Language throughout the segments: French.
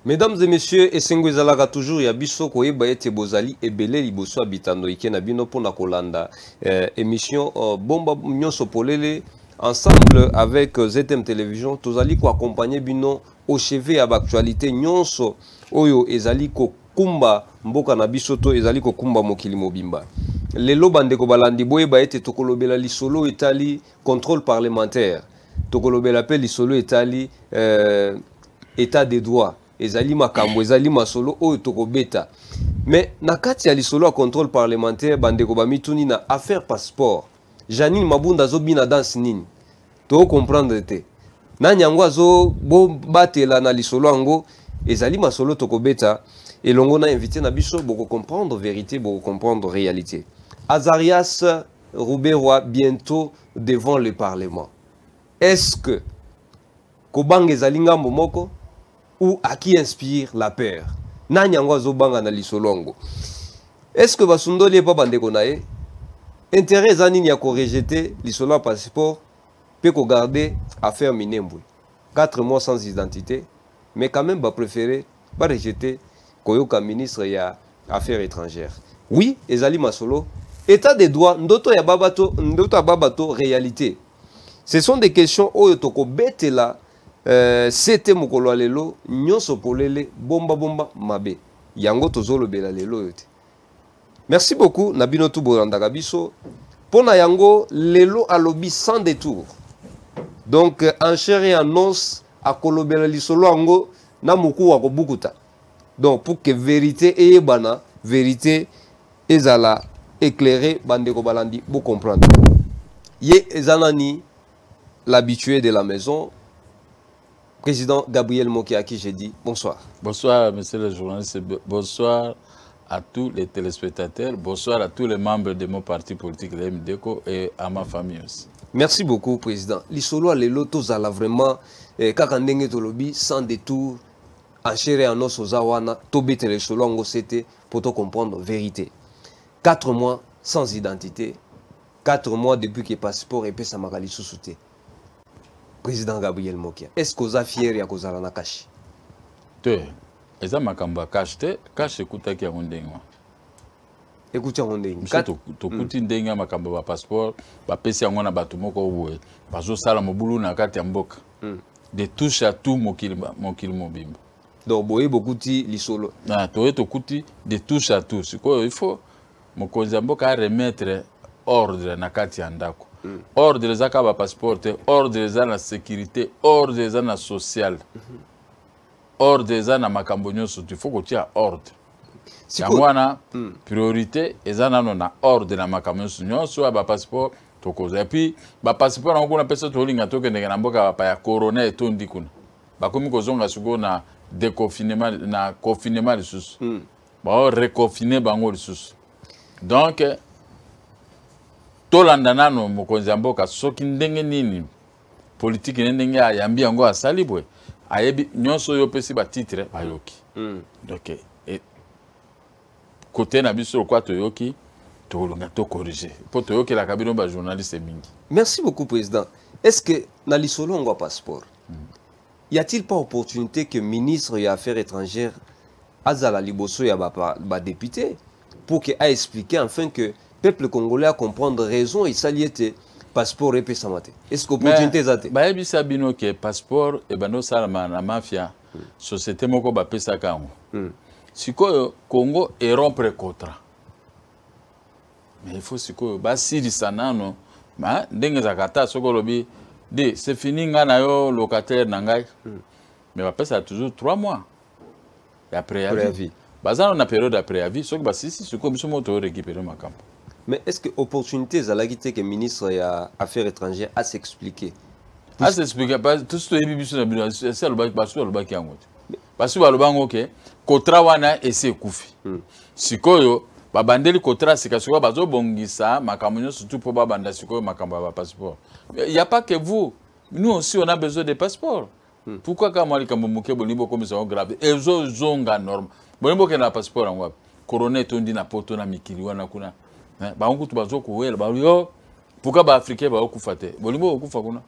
Mesdames et messieurs, esengo ezalaka toujours ya biso koyeba ete bozali ebele liboso bitando ike na bino pona kolanda émission bomba nyonso polele ensemble avec ZM Télévision tozali ko accompagner bino au chevet à actualité nyonso oyo ezali ko kumba mboka na biso to ezali ko kumba mokili mobimba. Lelo bandeko balandi boyeba ete tokolobela lisolo etali contrôle parlementaire. Tokolobela pe lisolo etali état des droits. Ezali makambo ezali masolo oyo tokobeta. Mais na kati ya lisolo ya contrôle parlementaire bandeko bamituni na affaire passeport. Janine Mabunda zo bina danse nini. To comprendre te. Na nyango azo bo batela na lisolo ango ezali masolo tokobeta elongo na invité na biso boko comprendre vérité boko comprendre réalité. Azarias Rouberois bientôt devant le parlement. Est-ce que Kobang ezali ngambo moko ou à qui inspire la peur? Nanyango zobanga na lisolongo. Est-ce que basundoli pas bandeko nae? Intérêt zanini ya ko rejeter lisolo passeport peut ko garder affaire minembwe. 4 mois sans identité, mais quand même ba préférer ba rejeter koyoka ministre ya affaires étrangères. Oui, ezali masolo état des droits ndoto ya babato réalité. Ce sont des questions oyo toko betela c'était mokolo lelo nyonso polele bomba mabe yango tozolo bela lelo yote. Merci beaucoup Nabino Tuboranda biso pona yango lelo alobi sans détour. Donc en chair et en os akolobela lisolo yango na moku wa kobukuta. Donc pour que vérité eyebana vérité ezala éclairé bandeko balandi pour comprendre. Ye ezanani l'habitué de la maison. Président Gabriel Mokia, à qui j'ai dit bonsoir. Bonsoir, monsieur le journaliste. Bonsoir à tous les téléspectateurs. Bonsoir à tous les membres de mon parti politique, le MDECO, et à ma famille aussi. Merci beaucoup, Président. L'isolo les lotos à la vraiment, kakandenge tolobi, sans détour, enchéré en os aux awana, tobete les solongo c'était pour te comprendre vérité. 4 mois sans identité, 4 mois depuis que le passeport et pesa magali sous-souté. Président Gabriel Mokia, est-ce que vous êtes fier ya kozala na kashi? Te, eza makamba kashi te, kashi ekutaki ya ndenge. Écoutez on ndenge. To kuti ndenge makamba ba passeport, ba pesi yango na bato moko boye. Bazo sala mobulu na kati ya mboka. De touche à tout mokili mobimba. Donc boye bokuti lisolo. Na to kuti de touche à tout. Sikoyo il faut mokonzi mboka remettre ordre na kati ya ndako. Ordre des accords passeport, ordre des la sécurité, ordre des la social, ordre des na makambonyo surtout. Il faut que tu aies ordre. Si wana priorité, ezana na ordre na makambonyo surtout. Soit ba passeport, tokoza. Et puis ba passeport na kuna pesa tolinga toke ndenge mboka pa ya corona etondi kuna. Ba komi kozonga suko na déconfinement na confinement lisusu. Ba reconfiner bango lisusu. Donc tolanda nano mokonzi ya mboka soki ndenge nini politique ndenge ayambi yango asali bwe ayebi nyonso yo pesi ba titre bayoki. Donc côté na biso kwa toyoki tolonga to corriger po toyoki la kabino ba journaliste mingi. Merci beaucoup président. Est-ce que na lisolo ngo passeport y a-t-il pas opportunité que ministre des affaires étrangères azala liboso ya ba député pour que a expliquer enfin que peuple congolais à comprendre raison et saliété passeport et pesamate. Est-ce qu'opportunité zate? Ba yebisa bino ke passeport e bano salama na mafia société moko ba pesa kango. Sikoyo Congo et rompre contrat. Mais il faut sikoyo ba siri sanano ma ndenge zakata soko lobi de c'est fini ngana yo locataire na ngai. Mais ba pesa toujours 3 mois. Et après avis. Bazano na période après avis soko ba sisi sikoyo biso moto récupérer makambo. Mais est-ce que l'opportunité est que le ministre des Affaires étrangères a s'expliqué? A s'expliqué, tout ce que c'est le bac qui a monté. Parce que le banc, ok, Kotra wana essaie koufi. Si koyo, babandeli Kotra, c'est que ce bazo bongisa, makamunyo surtout pour babanda, si koyo makamba passeport. Il n'y a pas que vous. Nous aussi, on a besoin de passeports. Pourquoi quand moi, les Kamboumouké, Bonibo, comme ça, grave, et ils ont zonga norme. Bonibo, qui a un passeport en web. Coronet, on dit na poto na mikili wana kuna. Ba on kutu bazo kuwela ba yo pourquoi ba africain ba okufa te bolimo okufa kuna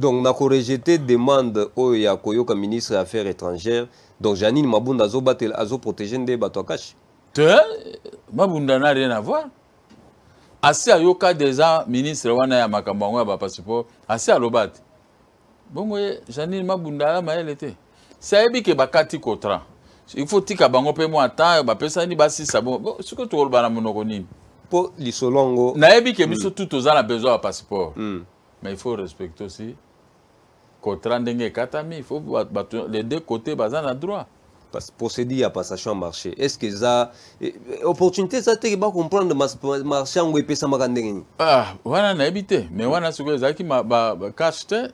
Donc, on a rejeté demande au Yakoyoka ministre des Affaires étrangères. Donc, Janine Mabunda a protégé des bateaux cash. Mabunda n'a rien à voir. Assez à Yoka déjà, ministre wana ya makambango ya passeport, assez à l'obat. Bon, Janine Mabunda, elle était. Ça veut dire que bakati contrat. Il faut tika bango pe mo ata ba pesa ni basi sabo. Ce que tu veux bana monoko ni. Pour l'isolongo. Na ebi ke biso tout aux a besoin de passeport. Mais il faut respecter aussi contrat ndenge katami, il faut les deux côtés bazan à droit. Parce que procédure à passation marché. Est-ce que ça opportunité ça te ba comprendre marché ngo epesa makandenge. Ah, wana na ebité, mais wana suko ezaki ba cash te.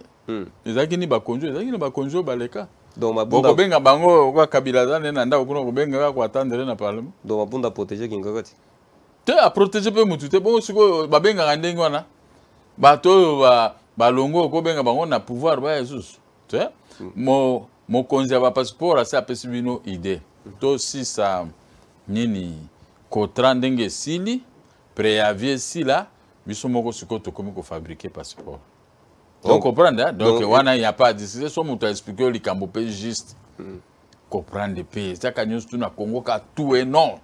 Ezaki ni ba konjo, ezaki ni ba konjo baleka. Donc Mabunda benga bango kwa kabila zane na ndako kuna benga kwa attendre na parlement. Donc Mabunda protéger kingakati. Te a protéger pe mutu te bon suko ba benga ndenge wana. Bato ba longo ko benga bango na pouvoir ba Jesus. Tu mo konzi ba passeport asa pesi bino idée. To si ça nini contrat ndenge sili préavis sila biso moko suko to komi ko fabriquer passeport. Donc, comprendre, hein? Donc, il n'y a pas de décision. Si on expliqué le Cambopé juste, comprendre les pays. C'est quand nous sommes au Congo, tout est non.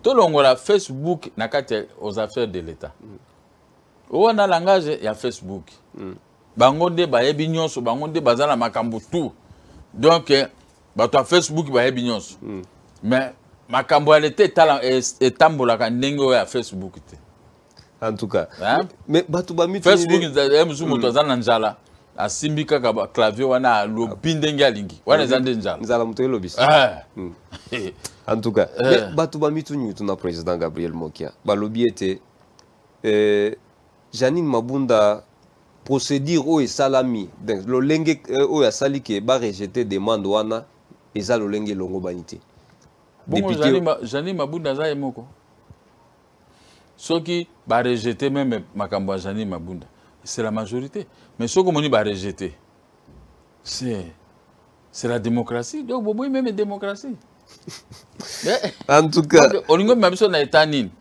Tout le monde a Facebook, aux affaires de l'État. Où on a langage, il y a Facebook. Bangonde, Baébignos, Bangonde, Bazala, Makambo, tout. Donc, à Facebook, Baébignos. Mais Makambo, elle était tambola quand Nengo à Facebook. En tout cas, hein? Mais Batubami Facebook njala asimbi kaka clavier wana lobindenga lingi wana zande njala mutwe lobis. En tout cas, mais Batubami tuna président Gabriel Mokia balobi était Janine Mabunda procédure o salami donc lo lenge o ya sali ke ba rejeter demande wana eza lo lenge longo banité. Député Janine Mabunda za emoko ceux qui va rejeter même Makambo Janine Mabunda, c'est la majorité. Mais ceux qui va rejeter, c'est la démocratie. Donc, vous même la démocratie. En tout cas, on a même un état nil.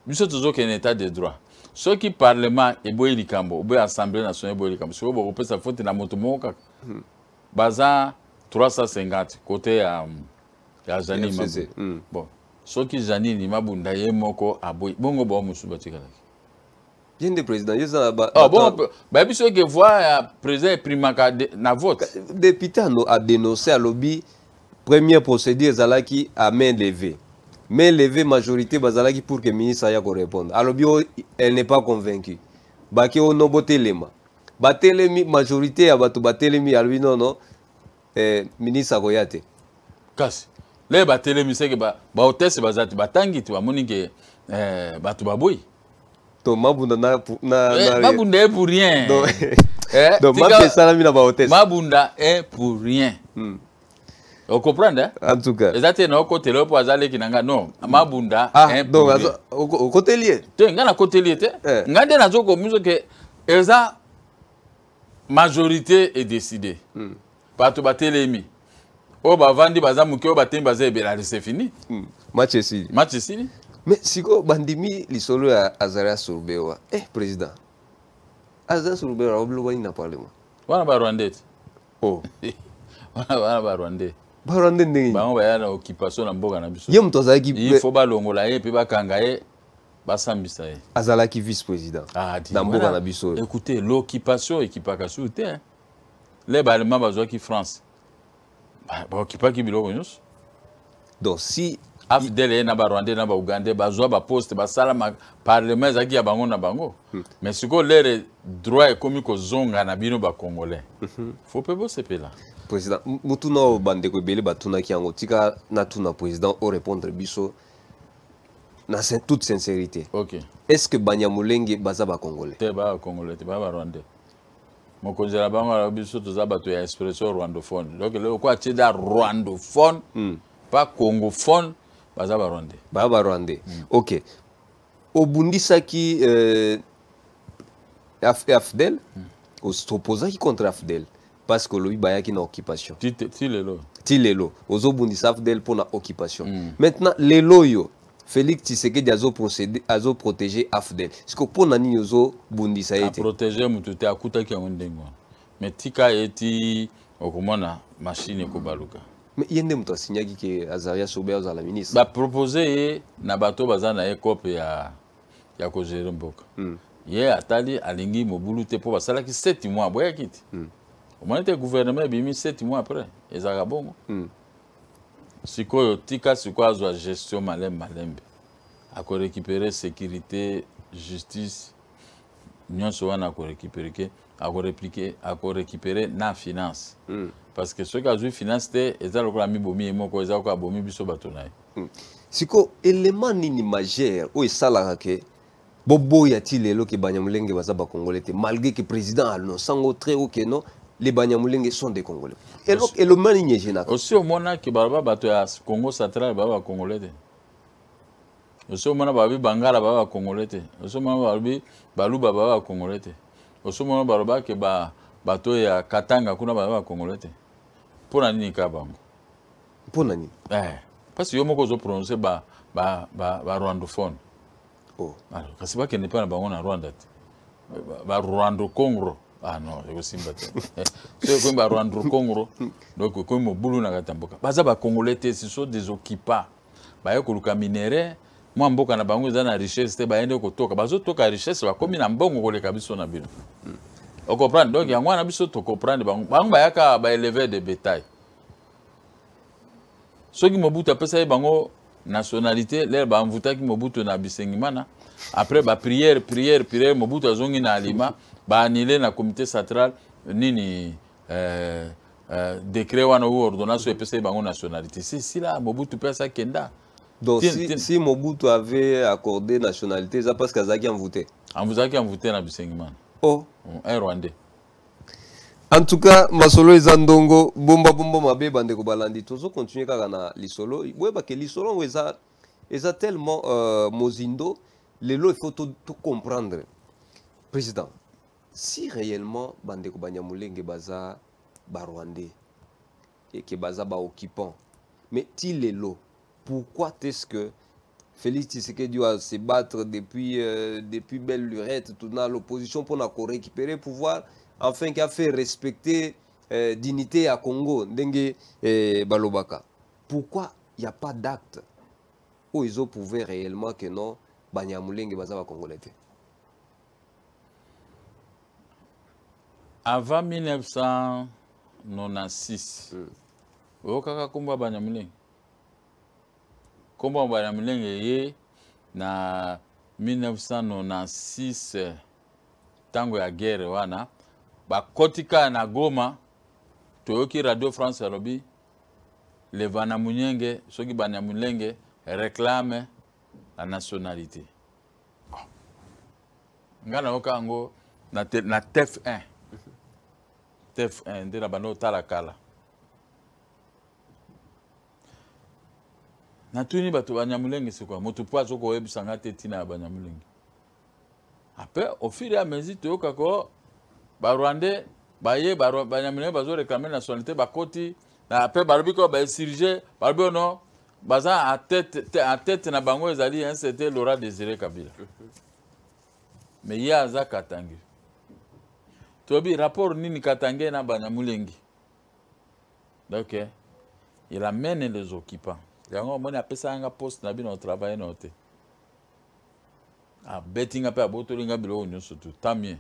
Nous sommes toujours un état de droit. Ceux qui parlement et boy Likambo, ou assemblée nationale boy Likambo, si vous avez sa faute dans moto moka, baza 350 côté à Janine Mabunda. Bon. Ce qui Janine Mabunda yemoko aboy bongo ba musuba tikalaki bien de président yeza ba bon ba biso que voit président primaka na vote député a dénoncé à lobby première procédure zalaki à main levée majorité bazalaki pour que ministre aya ko répondre à lobby elle n'est pas convaincue baki o no botelema batelemi majorité ya bato batelemi à lui non ministre akoyate kasi les batele miseke ba hôtesse bazati batangi tu bamoni ke batu baboyi to Mabunda Mabunda est pour rien donc Mabunda salami na ba hôtesse Mabunda est pour rien vous comprenez hein? En tout cas ezate na côté le pour azale kinanga non Mabunda est donc au côté lié te ngana côté lié te ngande na zoko miso ke eza majorité est décidée batu batelemi oh bah vandi bazamuke oh batembi bazebela c'est fini match ici mais siko bandimi lisolo ya Azaria Surbewa président Azaria Surbewa oblobani na parlement wana ba Rwandais oh wana ba Rwandais ndenge ba on ba na occupation na mboka na biso ye mto azalaki il faut ba longola ye pe bakanga ye basambisa ye azalaki vice président na mboka na biso écoutez l'occupation ekipaka sur terre les balma bazwaki France ba occupaki biloko nyonso donc si afdele na ba Rwandais na ba Ougandais bazwa ba poste basala parlement ezaki ya bango na bango mais siko lere droit ekomi kozonga na bino ba Congolais faut pe bo sepela président mutuna o bandeko ebele batunaki yango tika na tuna président o répondre biso na toute sincérité ok est-ce que Banyamulenge baza ba Congolais te ba Congolais te ba Rwandais mokonzela bango la biso toza bato ya expression rwandophone donc le quoi tida rwandophone pas congophone baza ba Rwandais ba Rwandais ok obundisaki Afdel s'opposaki contre Afdel parce que lui bayaki na occupation ti lelo ozobundisa Afdel pour na occupation maintenant lelo yo Félix Tshisekedi azo protéger AFDEL. Est-ce que pour nani ozo bundi ça été protéger mututé akuta ki ndengo. Mais tika eti okomona machine ko baluka. Mais yende muto signaki ke Azaria Soubert za la ministre. Ba proposer na bato bazana e copie ya ko gérer mboka. Ye atali alingi mobulu te po basala ki 7 mois boya kiti. Au moins le gouvernement bimi 7 mois après ezaka bongo. Sikoyo tika sikoyo azwa gestion malembe. Ako récupérer sécurité, justice, nyonso wana ako récupérer ke ako récupérer na finance. Parce que ceux qui ont finance te eza lokola mibomi moko eza ko abomi biso bato na. Siko élément nini majeur o esala ke bobo ya ti lelo ke Banyamulenge baza ba congolais te malgré que président annonçango très haut que non les Banyamulenge sont des congolais. Et le mani nyejena. Aussi au mona ki baba bato ya Congo central baba congolais te. Aussi au mona babi bangala baba congolais te. Aussi au mona babi baluba baba congolais te. Aussi au mona baroba ke bato ya Katanga kuna baba congolais te. Pona nini ka bango? Pona nini? Parce que yo moko zo prononcer ba rwandophone. Oh. Alors, kasi ba kende pa na bango na Rwanda te. Ba Rwando Congo. Ah non, je suis battu. C'est comme ba Rwando Congo. Donc comme mobulu na katamboka. Baza ba congolais te, ce sont des occupants. Ba yo koluka minéraux, moi mboka na bango za na richesse te ba yende ko toka. Bazo toka richesse ba komi na mbongo koleka biso na bino. On comprend donc yango na biso to comprendre bango ba yaka ba élever de bétail. Soki Mobutu apesa bango nationalité l'air ba mvutaki Mobutu na Bisengimana après ba prière Mobutu azongi na alima ba annulé na comité central nini décret wana ou ordonnance epesa bango nationalité si là Mobutu pesa kenda. Donc si Mobutu avait accordé nationalité ça parce qu'Azaki envoûté na Bisengimana. Oh, un Rwandais. En tout cas, masolo ezandongo bomba mabe bande ko balandi tozo continuer kaka na lisolo. Boyeba ke lisolo eza tellement mozindo lelo il faut tout comprendre. Président, si réellement bande ko Banyamulenge baza ba Rwandais et que baza ba occupant, mais ti lelo pourquoi est-ce que Félix Tshisekedi doit se battre depuis belle lurette tout dans l'opposition pour récupérer le pouvoir afin qu'il a fait respecter dignité à Congo, Ndenge Balobaka. Pourquoi il n'y a pas d'acte où ils ont prouvé réellement que non, Banyamulenge Bazaba Congolais? Avant 1996, vous avez combat Banyamulenge. Combat Banyamulenge na 1996 tango ya guerre wana. Bakotika na Goma toyoki Radio France alobi le Banyamulenge soki Banyamulenge réclame la nationalité. Ngana okango na TF1 de la bano talakala. Na tuni bato Banyamulenge c'est quoi? Moto po azoko yebisanga te tina Banyamulenge. Après au fur et à mesure toyoka ko ba Rwandais baye Banyamulenge bazo réclamer nationalité bakoti na après barobi ko ba surgé barobi non baza en tête na bango ezali c'était Laurent Désiré Kabila. Mais ya aza Katange. Tobi rapport nini Katange na Banyamulenge. Donc il amène les occupants. Yango moni apesa nga poste na bino travailler noté. Ah betting apa abotolinga bilo nyonso tout tant mieux.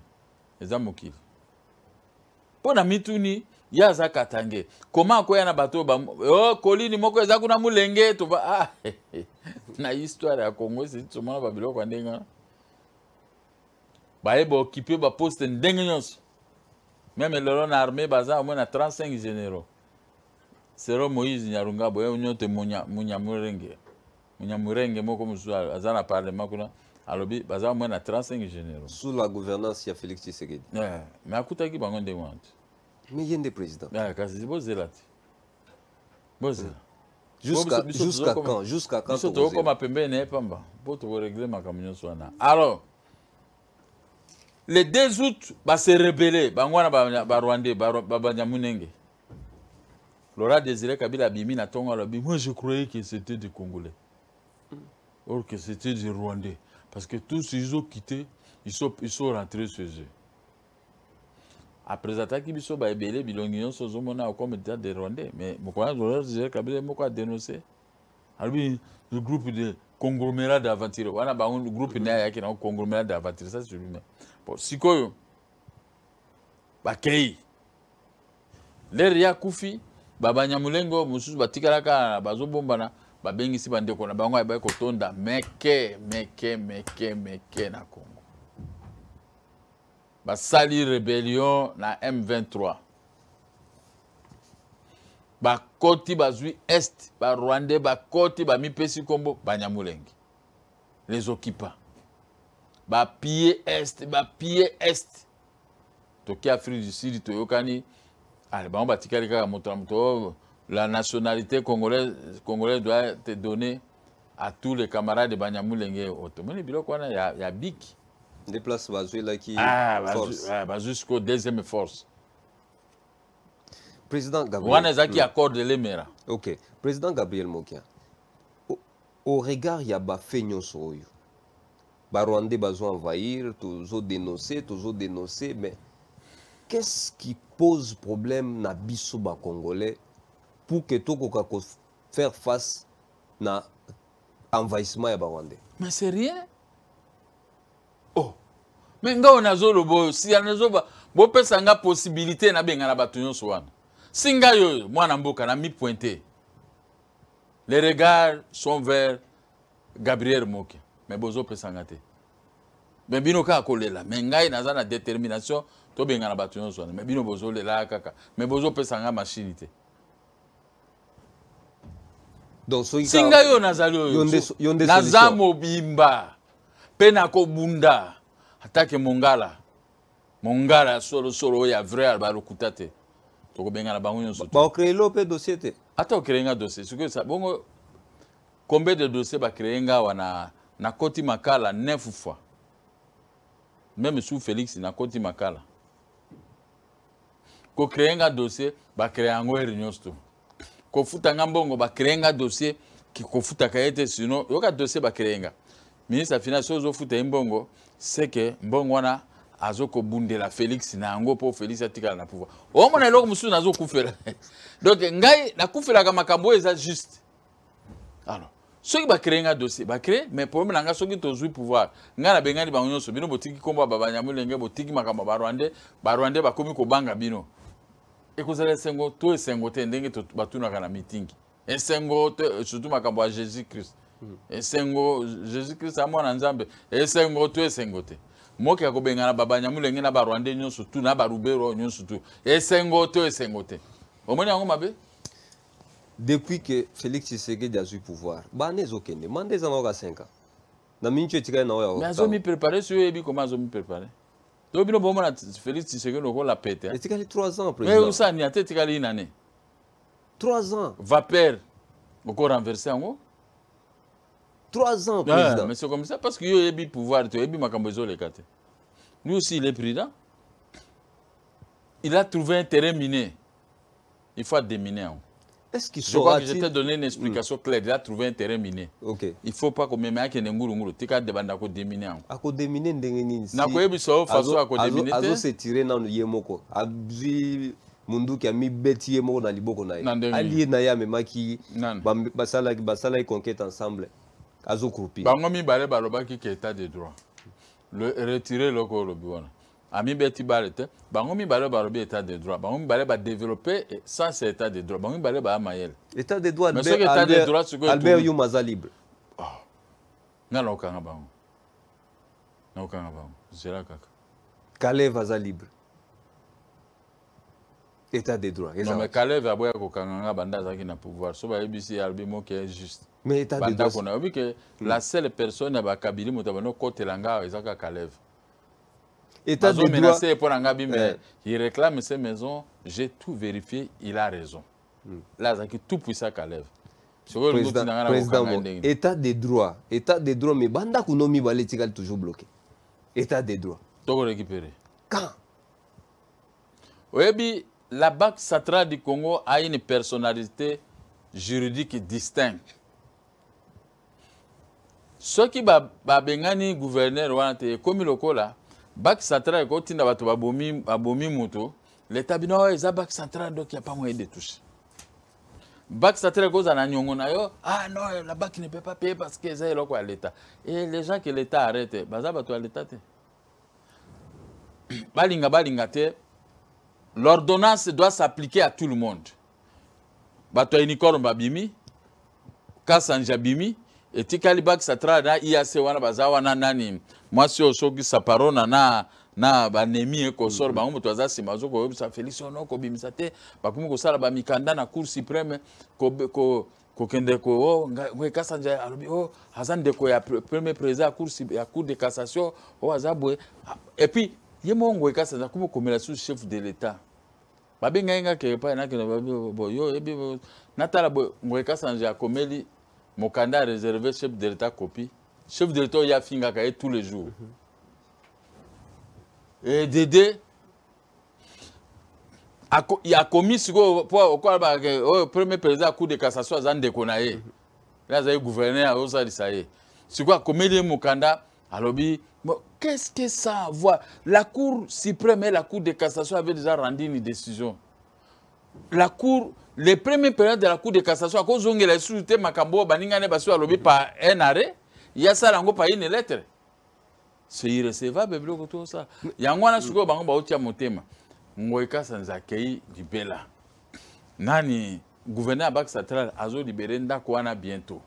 Ezamokili. Pona mituni ya za Katange. Comment ko yana bato ba kolini moko eza kuna mulenge to ba na histoire ya Congo c'est tsoma ba bilo kwa ndenga. Ba ebo occuper ba poste ndenge nyonso. Même le na armée baza au moins 35 généraux. Sero Moïse Nyarunga boye unyote Munyamurenge. Munyamurenge moko musu azana parlement kuna alobi baza au moins 35 généraux. Sous la gouvernance il y a Félix Tshisekedi. Mais akutaki bango ndenge. Mais il y a des présidents. Kasi bozela. Bozela. Jusqu'à quand? Jusqu'à quand? Surtout comme pembe ne pamba. Pour te régler ma camion soana. Alors le 2 août ba se rebeller bangwana ba Rwandais ba Banyamulenge. Laurent Désiré Kabila bimi na tongo alobi moi je croyais que c'était des Congolais. Or que c'était des Rwandais. Parce que tous, ils ont quitté, ils sont rentrés chez eux. Après l'attaque, ils sont baébélés, ils sont comme des Rwandais. Mais Kabila a dénoncé. Alors, le groupe de conglomérat d'aventure. On a un groupe qui est un conglomérat d'aventure. Ça, c'est lui-même. Bon, si quoi, bakei. L'air ya Koufi, Baba Nyamulengo, Moussous, Batikaraka, Bazobombana, Babengisi Bandeko, Bango, Abeko Tonda, meke na Congo. Basali rébellion na M23. Bakoti bazui est, ba Rwandais, bakoti ba mipesi kombo, Banyamulengi. Les occupants. Ba piller est. Toki Afrique du Sud, Toyokani. Allez, bon, la nationalité congolaise doit être donnée à tous les camarades de Banyamulengue. Il y a BIC. Des places basées là qui. Jusqu'au deuxième force. Président Gabriel. Qui accorde les mères. Ok. Président Gabriel Mokia. Au regard, il y a fait Nyonsoyo. Rwandais besoin envahir, toujours dénoncer, mais qu'est-ce qui pose problème na biso ba Congolais pour que toko faire face na envahissement ya Rwandais? Mais c'est rien. Oh. Mais nga onazo lobo si anazo bo pesa nga possibilité na benga na batu nyonso wana. Singa yo mwana mboka na mi pointé. Les regards sont vers Gabriel Mokia. Mais bozo pesa nga te. Mais bino ka kolela. Mais ngai naza na détermination to benga na batu nyonso wana. Mais bino bozo lela kaka. Mais bozo pesa nga machine te. Donc singa yo nazali yo naza mobimba pena ko bunda atake mongala solo ya vrai ba lokuta te to ko benga na bango nyonso ba créer l'opé dossier te ata créer nga dossier ce que ça bongo combien de dossiers ba créer nga wana na koti makala 9 fois même sous Félix na koti makala ko créer nga dossier ba créer ngo nyonso kofuta ngambongo ba créer dossier qui kofuta kaete sinon yoka dossier ba créer ministre de finance ozo futa mbongo c'est que mbongo wana azoko bundela Félix na ngo po Félix atikala na pouvoir o mona eloko musu nazo kufela donc ngai na kufela ka makambo eza juste alors ceux qui ba créer dossier ba créer mais problème na nga soki tozui pouvoir nga na bengani ba nyonso bino botiki kombo ba Banyamulenge botiki makambo ba Rwandais ba komi ko banga bino. Et que vous allez sengo to sengo te ndenge to batuna kana meeting et sengo surtout makambo à Jésus-Christ et sengo Jésus-Christ amona nzambe et sengo to sengo te moki akobengana Banyamulenge na ba Rwandais nyonso tu na ba Rubero nyonso tu et sengo to sengo te omoni yango mabe depuis que Félix Tshisekedi a eu pouvoir banezo kende mandé za noka 5 ans na mincho tika na oya mais azo mi préparer sur ebi comment azo mi préparer. Donc, bino bon na Félix Tshisekedi ko la pété. Et tikali 3 ans président. Mais où ça ni até tikali une année. 3 ans. Vapeur encore renversé en 3 ans président. Mais c'est comme ça parce que yo yebi pouvoir to yebi makambo zo le kate. Lui aussi il est président. Il a trouvé un terrain miné. Il faut déminer. Est-ce qu'il je crois que je t'ai donné une explication claire. Il a trouvé un terrain miné. Ok. Il faut pas qu'on me mette un nguru tika de banda ko déminer. Ako déminer ndenge nini? Na ko yebi so façon ako déminer. Azo se tirer na yemoko. Abzi mundu ki ami beti yemoko na liboko na ye. Ali na ya memaki basala conquête ensemble. Azo kroupi. Bango mi balé baloba ki état de droit. Le retirer loko lobiwana. Ami beti balete, bango mi balé balobi état de droit. Bango mi balé ba développer sans cet état de droit. Bango mi balé ba mayel. État de droit. Mais ce état de droit c'est que Albert Yumaza libre. Ah. Ngana okanga bango. Na okanga bango. Zela kaka. Kalev aza libre. État de droit. Non mais Kalev aboya ko kanga banda zaki na pouvoir. So ba ABC albimo qui est juste. Mais état de droit. On a vu que la seule personne ba Kabili motabano côté langa ezaka Kalev. État de droit. Pour il réclame ses maisons, j'ai tout vérifié, il a raison. Là, c'est tout puissant qu'à lève. Président, état de droit, mais banda kunomi baletikal toujours bloqué. État de droit. Tout récupéré. Quand? Oui, la Banque centrale du Congo a une personnalité juridique distincte. Ceux qui bengani gouverneur wanate comme lokola bac central ko tinda bato babomi moto l'état bino eza bac central donc il y a pas moyen de toucher. Bac central ko za na nyongo na yo ah non la bac ne peut pas payer parce que ça est loko à l'état. Et les gens que l'état arrête baza bato à l'état te. Balinga te. L'ordonnance doit s'appliquer à tout le monde. Bato unicorn babimi Kasanja bimi et tikali bac central na IAC wana baza wana nani moi si osoki saparona na banemi ko sor ba moto aza simazo ko sa Félix Onoko bimisa te bakumi ko sala ba mikanda na cour suprême ko kende ko ngwe Kasanja alobi oh azande ko ya premier président ya cour de cassation o azabwe et puis yemo ngwe Kasanja kuma komela sous chef de l'état babenga inga ke pa na ke bo yo ebi natala bo ngwe Kasanja komeli Mokanda a réservé chef de l'État copie. Chef de l'État, il y a finga tous les jours. Et Dédé, il a commis ce que le premier président à coup de cassation a déconné. Là, il a gouverneur à Osa Lissaye. C'est quoi, comme il est Mokanda, alors, qu'est-ce que ça voit? La Cour suprême et la Cour de cassation avaient déjà rendu une décision. La Cour. Les premiers périodes de la Cour de cassation, à cause de la société Makambo, Baningane Basso a lobby par un arrêt, il y a ça par une lettre. C'est irrécevable, tout ça. Il y a un mois, je suis au Motema. Moueka sans accueil du Bela. Nani, gouverneur Bac Central, Azo libéré Ndakwana bientôt.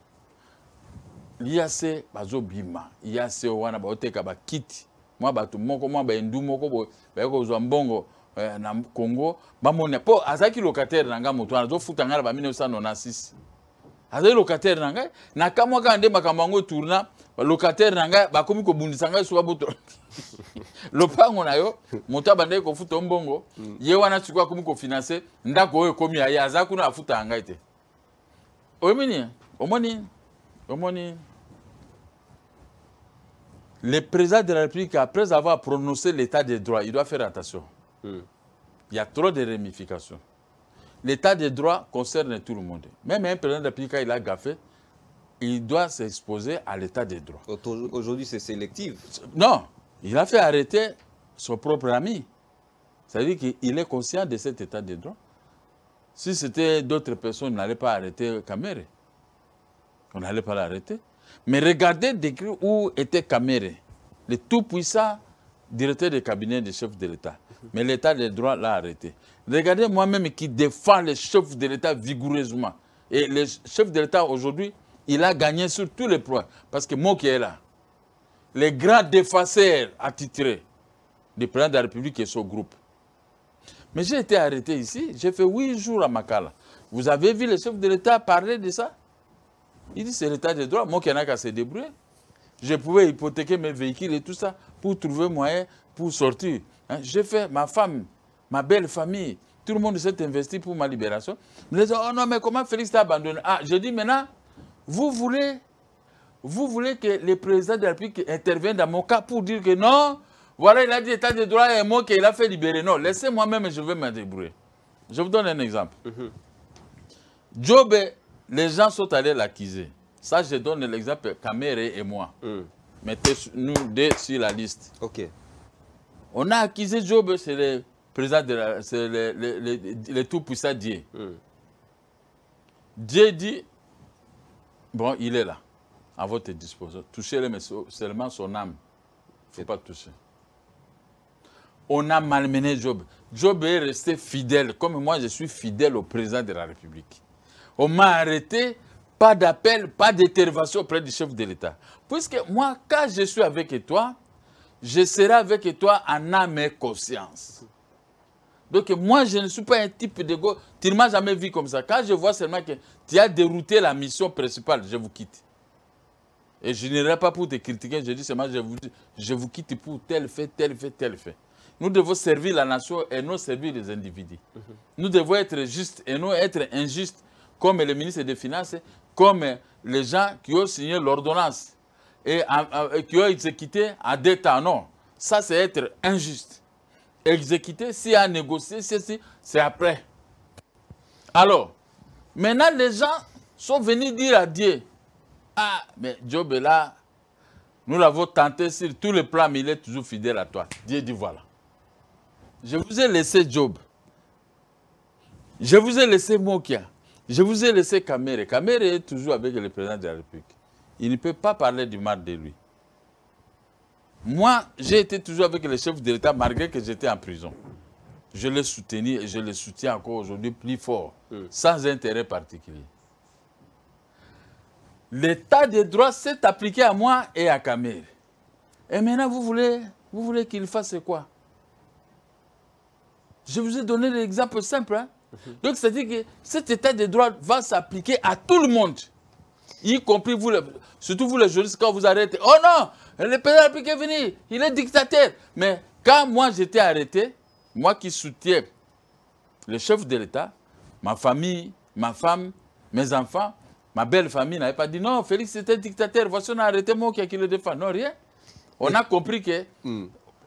L'IAC, Bazo Bima. IAC, Wana Baoteka, Bakiti. Moi, Batou, Moko, moi, Bendu, Moko, Bako Zambongo. Na Congo bamone po azaki locataire nanga moto anazo futanga ba 1996 azaki locataire nanga na kamwa ka nde makambango tourna locataire nanga bakomi ko bundisanga suka boto lopango na yo moto abande ko futa mbongo ye wana tukwa komi ko financer ndako oyo komi ya azaku na futa anga ite omoni le président de la République après avoir prononcé l'état de droit il doit faire attention. Il y a trop de ramifications. L'état de droit concerne tout le monde. Même un président de la République, il a gaffé, il doit s'exposer à l'état de droit. Aujourd'hui, c'est sélectif. Non, il a fait arrêter son propre ami. C'est-à-dire qu'il est conscient de cet état de droit. Si c'était d'autres personnes, on n'allait pas arrêter Kamere. On n'allait pas l'arrêter. Mais regardez décrit où était Kamere, le tout-puissant directeur du cabinet du chef de l'État. Mais l'État de droit l'a arrêté. Regardez moi-même qui défend le chef de l'État vigoureusement. Et le chef de l'État aujourd'hui, il a gagné sur tous les points. Parce que moi qui est là, les grands défenseurs attitrés du président de la République et son groupe. Mais j'ai été arrêté ici, j'ai fait 8 jours à Makala. Vous avez vu le chef de l'État parler de ça? Il dit c'est l'État de droit, moi qui en a qu'à se débrouiller. Je pouvais hypothéquer mes véhicules et tout ça pour trouver moyen pour sortir. J'ai fait ma femme, ma belle famille, tout le monde s'est investi pour ma libération. Je dis, oh non, mais comment Félix t'a abandonné? Ah, je dis maintenant, vous voulez que le président de la République intervienne dans mon cas pour dire que non, voilà, il a dit état de droit et moi qu'il a fait libérer. Non, laissez moi-même, je vais me débrouiller. Je vous donne un exemple. Job, les gens sont allés l'accuser. Ça, je donne l'exemple Kamere et moi. Mettez nous deux sur la liste. Ok. On a accusé Job, c'est le président de la... C'est le tout-puissant Dieu. Dieu dit, bon, il est là, à votre disposition. Touchez-le, mais seulement son âme. Il ne faut pas toucher. On a malmené Job. Job est resté fidèle, comme moi je suis fidèle au président de la République. On m'a arrêté, pas d'appel, pas d'intervention auprès du chef de l'État. Puisque moi, quand je suis avec toi, je serai avec toi en âme et conscience. Donc moi, je ne suis pas un type de go. Tu ne m'as jamais vu comme ça. Quand je vois seulement que tu as dérouté la mission principale, je vous quitte. Et je n'irai pas pour te critiquer, je dis seulement, je vous quitte pour tel fait, tel fait, tel fait. Nous devons servir la nation et non servir les individus. Nous devons être justes et non être injustes, comme le ministre des Finances, comme les gens qui ont signé l'ordonnance et qui ont exécuté à des temps. Non, ça c'est être injuste. Exécuter, s'il y a négocié, c'est après. Alors, maintenant les gens sont venus dire à Dieu, ah, mais Job est là, Nous l'avons tenté sur tous les plans, mais il est toujours fidèle à toi. Dieu dit voilà. Je vous ai laissé Job. Je vous ai laissé Mokia. Je vous ai laissé Kamere. Kamere est toujours avec le président de la République. Il ne peut pas parler du mal de lui. Moi, j'ai été toujours avec le chef de l'État malgré que j'étais en prison. Je l'ai soutenu et je le soutiens encore aujourd'hui plus fort, sans intérêt particulier. L'état de droit s'est appliqué à moi et à Kamere. Et maintenant, vous voulez qu'il fasse quoi? Je vous ai donné l'exemple simple. Hein? Donc, c'est-à-dire que cet état de droit va s'appliquer à tout le monde. Y compris vous, surtout vous les journalistes, quand vous arrêtez. Oh non, le président de la République est venu, il est dictateur. Mais quand moi j'étais arrêté, moi qui soutiens le chef de l'État, ma famille, ma femme, mes enfants, ma belle famille n'avait pas dit non, Félix était dictateur, voici on a arrêté moi qui le défend. Non, rien. On a compris que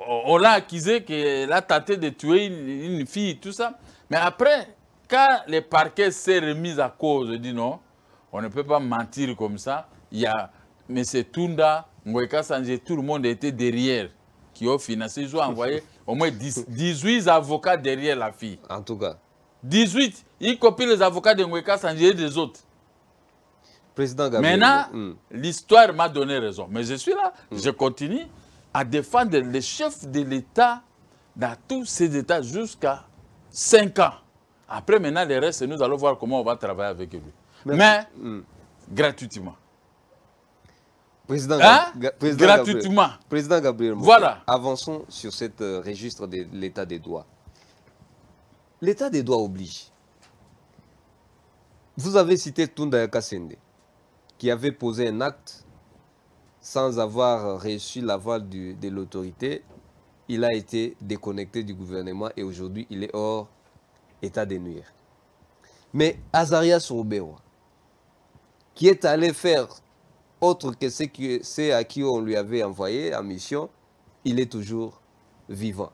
on l'a accusé qu'il a tenté de tuer une fille, tout ça. Mais après, quand le parquet s'est remis à cause, il dit non, on ne peut pas mentir comme ça. Il y a M. Tunda, Ngoïka Sanjé, tout le monde était derrière, qui ont financé. Ils ont envoyé au moins 18 avocats derrière la fille. En tout cas. 18, y compris les avocats de Ngoïka Sanjé et des autres. Président Gabriel. Maintenant, l'histoire m'a donné raison. Mais je suis là, je continue à défendre le chef de l'État dans tous ces États jusqu'à 5 ans. Après, maintenant, le reste, nous allons voir comment on va travailler avec lui. Mais gratuitement. Président, gratuitement. Gabriel. Président Gabriel, voilà. Avançons sur ce registre de l'état des droits. L'état des droits oblige. Vous avez cité Tunda Kasende, qui avait posé un acte sans avoir reçu l'aval de l'autorité. Il a été déconnecté du gouvernement et aujourd'hui, il est hors état de nuire. Mais Azarias Robewa, qui est allé faire autre que c'est à qui on lui avait envoyé en mission, il est toujours vivant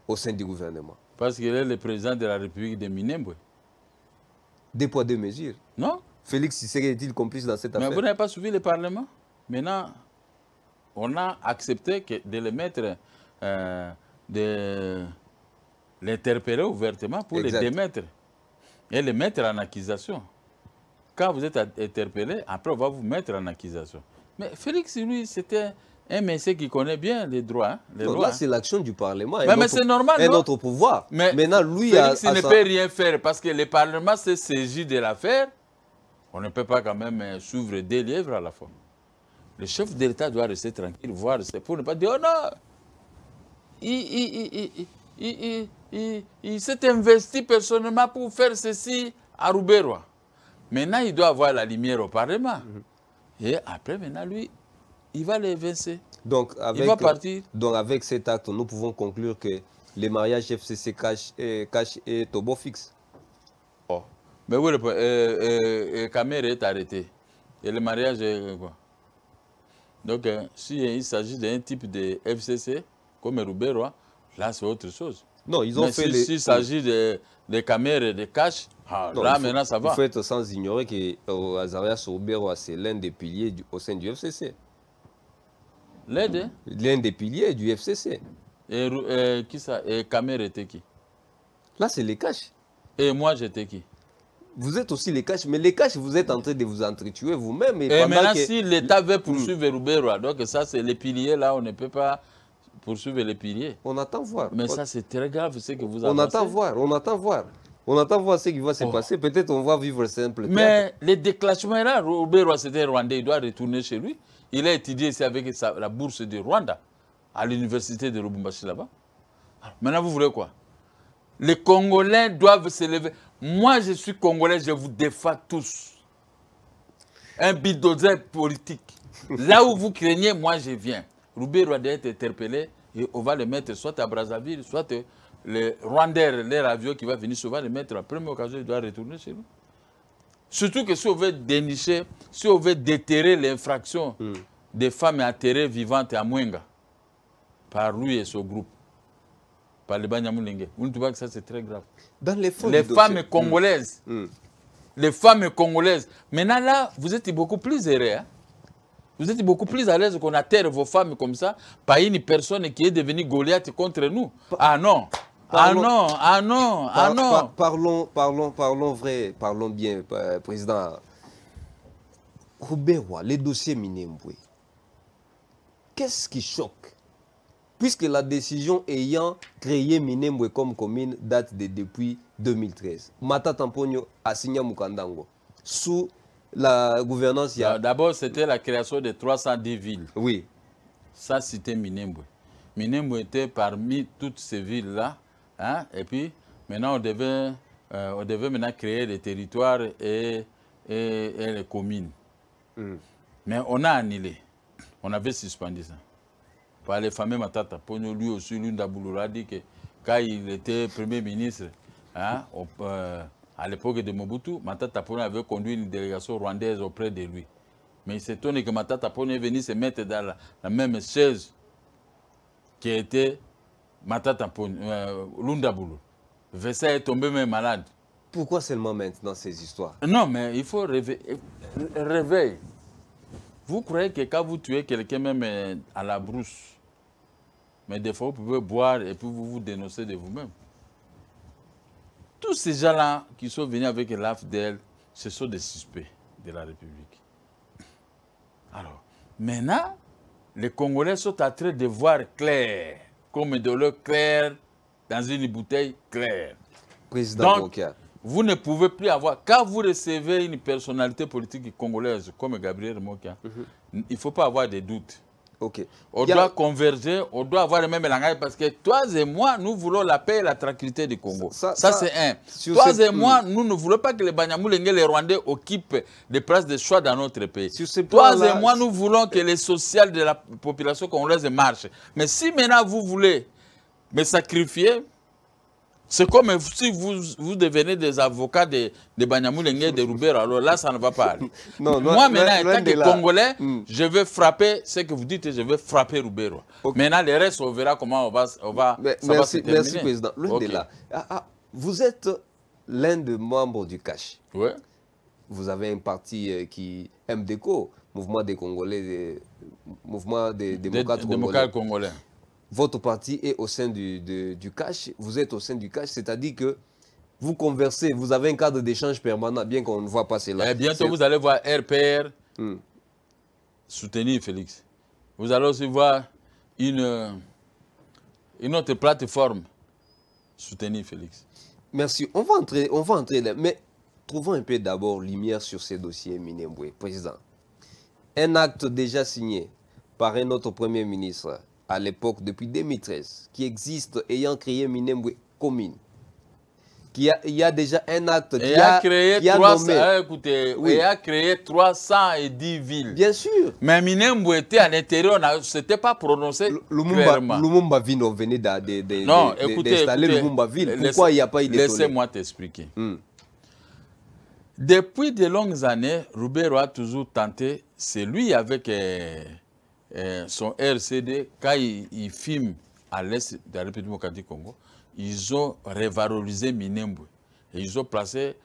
au sein du gouvernement. Parce qu'il est le président de la République de Minembwe. Deux poids, deux mesures. Non. Félix Tshisekedi est-il complice dans cette affaire? Mais vous n'avez pas suivi le Parlement? Maintenant, on a accepté de le mettre, de l'interpeller ouvertement pour le démettre et le mettre en accusation. Quand vous êtes interpellé, après on va vous mettre en accusation. Mais Félix, lui, c'était un monsieur qui connaît bien les droits. Hein, les non, lois. là, c'est l'action du Parlement. Mais c'est normal, un non? autre pouvoir. Mais maintenant, lui, Félix ne peut rien faire parce que le Parlement s'est saisi de l'affaire. On ne peut pas quand même s'ouvrir des lièvres à la fois. Le chef de l'État doit rester tranquille, voir, pour ne pas dire, oh non, il s'est investi personnellement pour faire ceci à Rouberois. Maintenant, il doit avoir la lumière au Parlement. Et après, maintenant, lui, il va l'évincer. Donc, il va partir. Donc, avec cet acte, nous pouvons conclure que les mariages FCC cash et Tobo fixe. Oh. Mais oui, Kamere est arrêté. Et le mariage est quoi? Donc, s'il s'agit d'un type de FCC, comme Rouberois, là, c'est autre chose. Non, ils ont fait s'il s'agit de caméras et de cash, là, maintenant, ça va. Il faut être sans ignorer que Azarias Rouberois, c'est l'un des piliers au sein du FCC. L'un des piliers du FCC. Et qui ça? Et Kamere était qui? Là, c'est les cash. Et moi, j'étais qui? Vous êtes aussi les cash, mais les cash, vous êtes en train de vous entretuer vous-même. Et maintenant, si l'État veut poursuivre Rouberois, donc ça, c'est les piliers, là, on ne peut pas poursuivre les piliers. On attend voir. Mais ça, c'est très grave, ce que vous avancez. On attend voir, on attend voir. On attend voir ce qui va se passer. Peut-être on va vivre simple. Mais les déclenchements là, Rouberois, c'était Rwandais, il doit retourner chez lui. Il a étudié ici avec la bourse de Rwanda, à l'université de Lubumbashi là-bas. Maintenant, vous voulez quoi? Les Congolais doivent se lever. Moi, je suis Congolais, je vous défends tous. Un bulldozer politique. Là où vous craignez, moi, je viens. Rouberois doit être interpellé et on va le mettre soit à Brazzaville, soit le Rwandais, l'air avion qui va venir, on va le mettre à la première occasion, il doit retourner chez nous. Surtout que si on veut dénicher, si on veut déterrer l'infraction des femmes enterrées vivantes à Mwenga, par lui et son groupe, par les Banyamulenge, vous ne trouvez pas que ça c'est très grave? Dans les femmes congolaises, les femmes congolaises, maintenant là, vous êtes beaucoup plus errés. Hein? Vous êtes beaucoup plus à l'aise qu'on atterre vos femmes comme ça par une personne qui est devenue Goliath contre nous. Ah non. Parlons, ah non. Parlons vrai, parlons bien, Président. Robert Roy, les dossiers Minembwe, qu'est-ce qui choque? Puisque la décision ayant créé Minembwe comme commune date depuis 2013. Mata Tamponyo a signé Mukandango sous la gouvernance. D'abord, c'était la création de 310 villes. Oui. Ça, c'était Minembwe. Minembwe était parmi toutes ces villes-là. Hein? Et puis, maintenant, on devait maintenant créer des territoires et les communes. Mais on a annulé. On avait suspendu ça. Par les fameux Matata Ponyo, lui aussi, Lunda Bouloura dit que quand il était Premier ministre, hein, à l'époque de Mobutu, Matata Ponyo avait conduit une délégation rwandaise auprès de lui. Mais il s'est étonné que Matata Ponyo est venu se mettre dans la même chaise qui était Matata Ponyo, Lunda Boulou. Vessa est tombé même malade. Pourquoi seulement maintenant ces histoires? Non, mais il faut réveiller. Vous croyez que quand vous tuez quelqu'un même à la brousse, mais des fois vous pouvez boire et puis vous vous dénoncez de vous-même. Tous ces gens-là qui sont venus avec l'AFDL, ce sont des suspects de la République. Alors, maintenant, les Congolais sont en train de voir clair, comme de l'eau claire dans une bouteille claire. Président Donc, Bokia, vous ne pouvez plus avoir, quand vous recevez une personnalité politique congolaise comme Gabriel Mokia, il ne faut pas avoir de doutes. Okay. On doit converger, on doit avoir le même langage parce que toi et moi, nous voulons la paix et la tranquillité du Congo. Ça c'est un. Toi et moi, nous ne voulons pas que les Banyamulenge, les Rwandais occupent des places de choix dans notre pays. Toi et moi, nous voulons que les sociales de la population congolaise marchent. Mais si maintenant vous voulez me sacrifier, c'est comme si vous devenez des avocats de Banyamulenge et de Roubero. Alors là, ça ne va pas aller. Non, moi, maintenant, en tant que Congolais, je vais frapper ce que vous dites, je vais frapper Roubero. Okay. Maintenant, le reste, on verra comment ça va se terminer. Merci, Président. Loin de là. Vous êtes l'un des membres du CACH. Oui. Vous avez un parti qui MDECO, Mouvement des Congolais, Mouvement des démocrates congolais. Votre parti est au sein du CACH, vous êtes au sein du CACH, c'est-à-dire que vous conversez, vous avez un cadre d'échange permanent, bien qu'on ne voit pas cela. Et bientôt, vous allez voir RPR soutenir Félix. Vous allez aussi voir une autre plateforme soutenir Félix. Merci. On va entrer là. Mais trouvons un peu d'abord lumière sur ces dossiers Minembwe. Président, un acte déjà signé par un autre Premier ministre à l'époque, depuis 2013, qui existe ayant créé Minembwe commune. Il y a déjà un acte qui a créé 310 villes. Bien sûr. Mais Minembwe était à l'intérieur, on ne s'était pas prononcé clairement. Lumumba Ville, on venait d'installer Lumumba Ville. Pourquoi il n'y a pas eu de Laissez-moi t'expliquer. Depuis de longues années, Roubero a toujours tenté, c'est lui avec son RCD, quand il filme à l'est de la République démocratique du Congo, ils ont revalorisé Minembwe. Et ils ont placé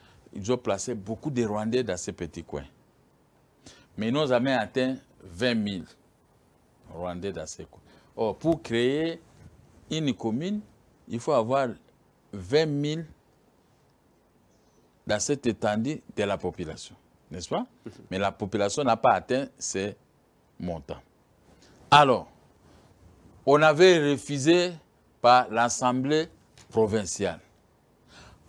beaucoup de Rwandais dans ces petits coins. Mais ils n'ont jamais atteint 20 000 Rwandais dans ces coins. Or, pour créer une commune, il faut avoir 20 000 dans cette étendue de la population. N'est-ce pas? Mais la population n'a pas atteint ces montants. Alors, on avait refusé par l'Assemblée provinciale.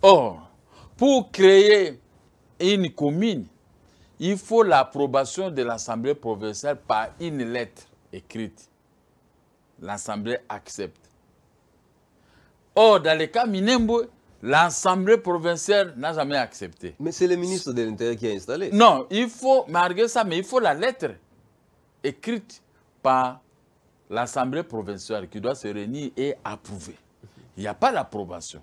Or, pour créer une commune, il faut l'approbation de l'Assemblée provinciale par une lettre écrite. L'Assemblée accepte. Or, dans le cas Minembwe, l'Assemblée provinciale n'a jamais accepté. Mais c'est le ministre de l'Intérieur qui a installé. Non, il faut, malgré ça, mais il faut la lettre écrite par l'Assemblée provinciale qui doit se réunir et approuver. Il n'y a pas l'approbation.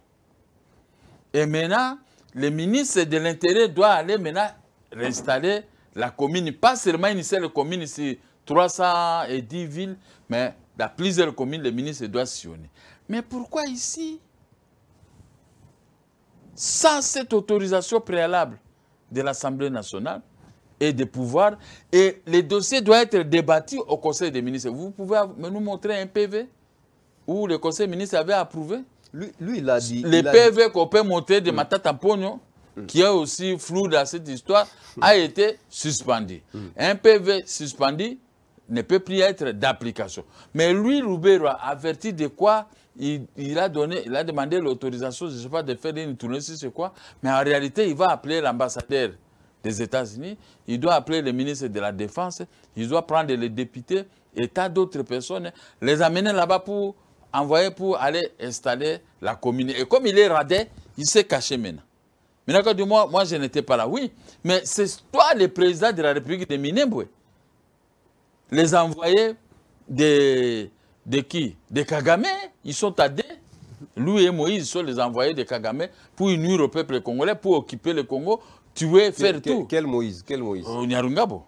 Et maintenant, le ministre de l'Intérieur doit aller maintenant réinstaller la commune. Pas seulement une seule commune ici, 310 villes, mais dans plusieurs communes, le ministre doit sillonner. Mais pourquoi ici, sans cette autorisation préalable de l'Assemblée nationale, et de pouvoir. Et les dossiers doivent être débattus au Conseil des ministres. Vous pouvez nous montrer un PV où le Conseil des ministres avait approuvé? Lui, il a dit... Les PV qu'on peut montrer de Matata Pogno, qui est aussi flou dans cette histoire, a été suspendu. Un PV suspendu ne peut plus être d'application. Mais lui, Lubero, a averti de quoi il a demandé l'autorisation, je ne sais pas, de faire une tournée, si c'est quoi. Mais en réalité, il va appeler l'ambassadeur des États-Unis, il doit appeler le ministre de la Défense, il doit prendre les députés et tas d'autres personnes, les amener là-bas pour envoyer pour aller installer la commune. Et comme il est radé, il s'est caché maintenant. Maintenant, quand moi je n'étais pas là, oui, mais c'est toi le président de la République de Minembwe. Les envoyés de qui? De Kagame, ils sont à deux. Lui et Moïse sont les envoyés de Kagame pour nuire au peuple congolais, pour occuper le Congo, tuer, faire tout. Quel Moïse? Quel Moïse? Nyarungabo.